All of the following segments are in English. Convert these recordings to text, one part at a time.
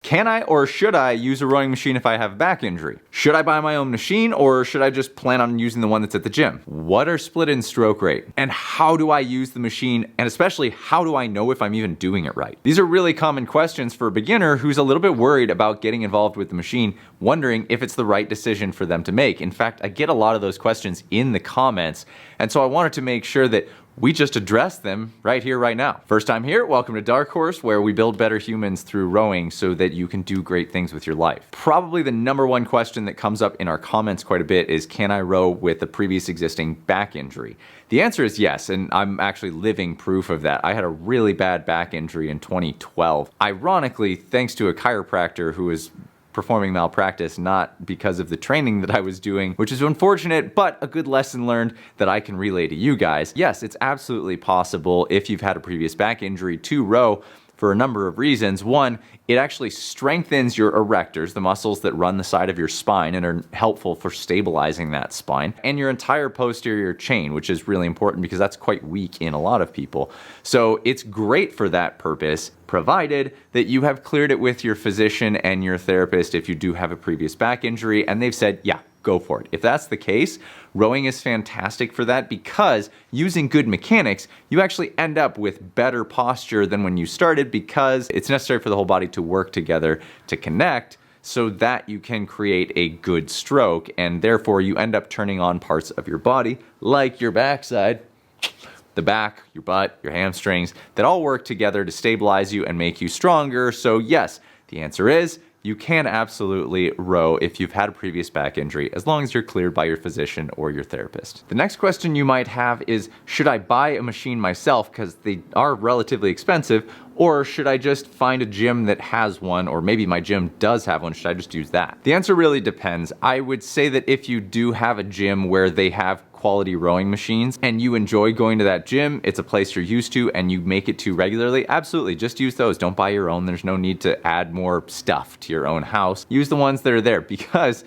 Can I or should I use a rowing machine if I have a back injury? Should I buy my own machine or should I just plan on using the one that's at the gym? What are split and stroke rate? And how do I use the machine? And especially, how do I know if I'm even doing it right? These are really common questions for a beginner who's a little bit worried about getting involved with the machine, wondering if it's the right decision for them to make. In fact, I get a lot of those questions in the comments, and so I wanted to make sure that we just address them right here, right now. First time here, welcome to Dark Horse, where we build better humans through rowing so that you can do great things with your life. Probably the number one question that comes up in our comments quite a bit is, can I row with a previous existing back injury? The answer is yes, and I'm actually living proof of that. I had a really bad back injury in 2012. Ironically, thanks to a chiropractor who was performing malpractice, not because of the training that I was doing, which is unfortunate, but a good lesson learned that I can relay to you guys. Yes, it's absolutely possible if you've had a previous back injury to row for a number of reasons. One, it actually strengthens your erectors, the muscles that run the side of your spine and are helpful for stabilizing that spine, and your entire posterior chain, which is really important because that's quite weak in a lot of people. So it's great for that purpose, provided that you have cleared it with your physician and your therapist if you do have a previous back injury and they've said, yeah, go for it. If that's the case, rowing is fantastic for that because using good mechanics, you actually end up with better posture than when you started because it's necessary for the whole body to work together to connect so that you can create a good stroke, and therefore you end up turning on parts of your body like your backside, the back, your butt, your hamstrings, that all work together to stabilize you and make you stronger. So yes, the answer is you can absolutely row if you've had a previous back injury, as long as you're cleared by your physician or your therapist. The next question you might have is, should I buy a machine myself because they are relatively expensive, or should I just find a gym that has one, or maybe my gym does have one, should I just use that? The answer really depends. I would say that if you do have a gym where they have quality rowing machines and you enjoy going to that gym, it's a place you're used to and you make it to regularly, absolutely, just use those. Don't buy your own. There's no need to add more stuff to your own house. Use the ones that are there because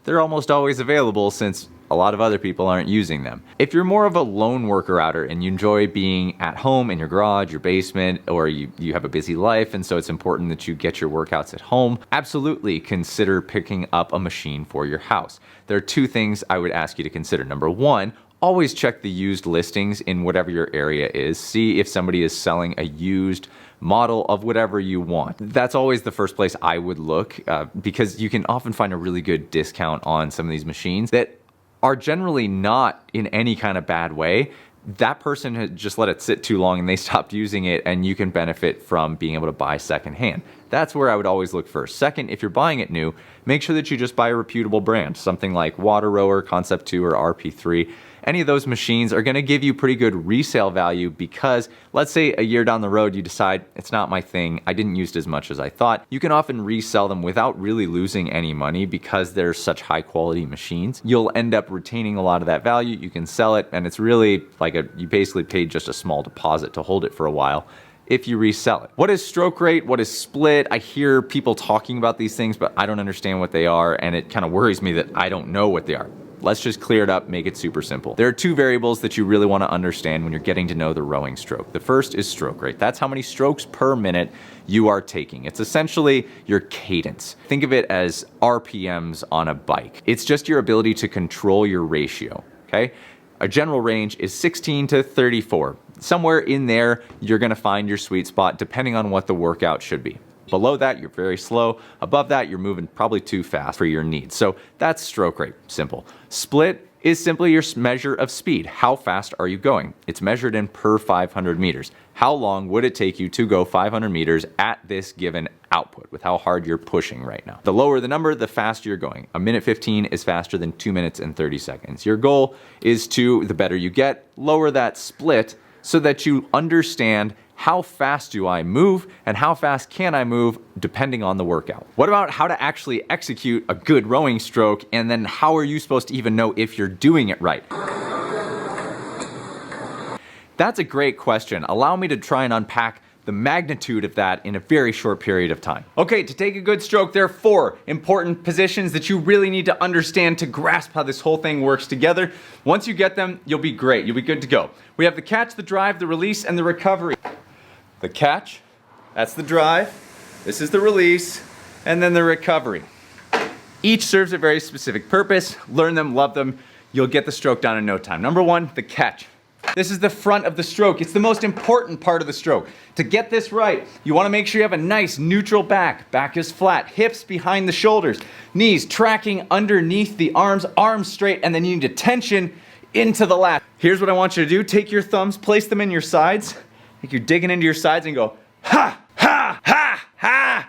they're almost always available since a lot of other people aren't using them. If you're more of a lone worker outer and you enjoy being at home in your garage, your basement, or you have a busy life and so it's important that you get your workouts at home, absolutely consider picking up a machine for your house. There are two things I would ask you to consider. Number one, always check the used listings in whatever your area is. See if somebody is selling a used model of whatever you want. That's always the first place I would look because you can often find a really good discount on some of these machines that are generally not in any kind of bad way. That person had just let it sit too long and they stopped using it, and you can benefit from being able to buy secondhand. That's where I would always look first. Second, if you're buying it new, make sure that you just buy a reputable brand, something like Water Rower, Concept 2, or RP3. Any of those machines are gonna give you pretty good resale value because let's say a year down the road you decide, it's not my thing, I didn't use it as much as I thought. You can often resell them without really losing any money because they're such high quality machines. You'll end up retaining a lot of that value, you can sell it, and it's really like you basically paid just a small deposit to hold it for a while if you resell it. What is stroke rate? What is split? I hear people talking about these things, but I don't understand what they are, and it kind of worries me that I don't know what they are. Let's just clear it up, make it super simple. There are two variables that you really want to understand when you're getting to know the rowing stroke. The first is stroke rate. That's how many strokes per minute you are taking. It's essentially your cadence. Think of it as RPMs on a bike. It's just your ability to control your ratio, okay? A general range is 16 to 34. Somewhere in there, you're gonna find your sweet spot depending on what the workout should be. Below that, you're very slow. Above that, you're moving probably too fast for your needs. So that's stroke rate, simple. Split is simply your measure of speed. How fast are you going? It's measured in per 500 meters. How long would it take you to go 500 meters at this given output with how hard you're pushing right now? The lower the number, the faster you're going. A minute 15 is faster than 2 minutes and 30 seconds. Your goal is to, the better you get, lower that split so that you understand how fast do I move and how fast can I move depending on the workout. What about how to actually execute a good rowing stroke, and then how are you supposed to even know if you're doing it right? That's a great question. Allow me to try and unpack the magnitude of that in a very short period of time. Okay, to take a good stroke, there are 4 important positions that you really need to understand to grasp how this whole thing works together. Once you get them, you'll be great. You'll be good to go. We have the catch, the drive, the release, and the recovery. The catch, that's the drive. This is the release. and then the recovery. Each serves a very specific purpose. Learn them, love them. You'll get the stroke down in no time. Number one, the catch. This is the front of the stroke. It's the most important part of the stroke. To get this right, you want to make sure you have a nice neutral back. Back is flat, hips behind the shoulders, knees tracking underneath the arms, arms straight, and then you need to tension into the lat. Here's what I want you to do. Take your thumbs, place them in your sides, like you're digging into your sides, and go, ha, ha, ha, ha.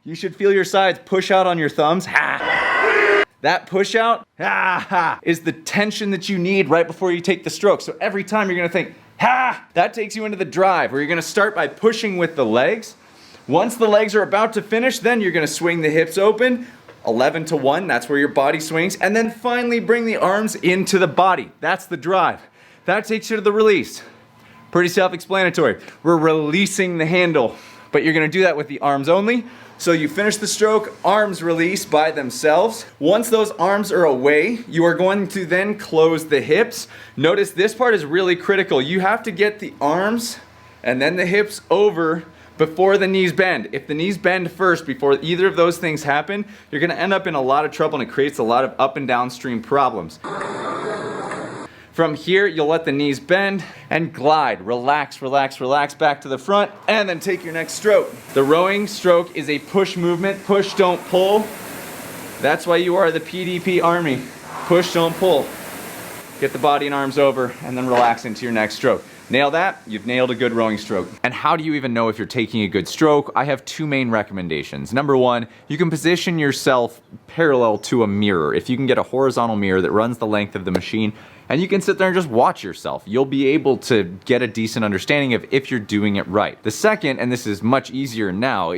You should feel your sides push out on your thumbs, ha. That push out, ha, ha, is the tension that you need right before you take the stroke. So every time you're gonna think, ha, that takes you into the drive, where you're gonna start by pushing with the legs. Once the legs are about to finish, then you're gonna swing the hips open, 11 to 1, that's where your body swings, and then finally bring the arms into the body. That's the drive. That takes you to the release. Pretty self-explanatory. We're releasing the handle, but you're gonna do that with the arms only. So you finish the stroke, arms release by themselves. Once those arms are away, you are going to then close the hips. Notice this part is really critical. You have to get the arms and then the hips over before the knees bend. If the knees bend first before either of those things happen, you're gonna end up in a lot of trouble, and it creates a lot of up and downstream problems. From here, you'll let the knees bend and glide. Relax, relax, relax back to the front, and then take your next stroke. The rowing stroke is a push movement. Push, don't pull. That's why you are the PDP Army. Push, don't pull. Get the body and arms over, and then relax into your next stroke. Nail that, you've nailed a good rowing stroke. And how do you even know if you're taking a good stroke? I have two main recommendations. Number one, you can position yourself parallel to a mirror. If you can get a horizontal mirror that runs the length of the machine, and you can sit there and just watch yourself, you'll be able to get a decent understanding of if you're doing it right. The second, and this is much easier now,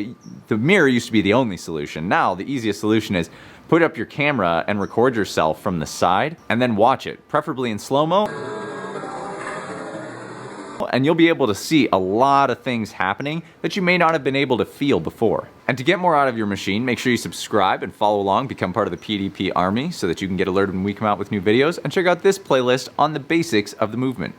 the mirror used to be the only solution. Now, the easiest solution is put up your camera and record yourself from the side, and then watch it, preferably in slow-mo. And you'll be able to see a lot of things happening that you may not have been able to feel before. And to get more out of your machine, make sure you subscribe and follow along, become part of the PDP Army so that you can get alerted when we come out with new videos, and check out this playlist on the basics of the movement.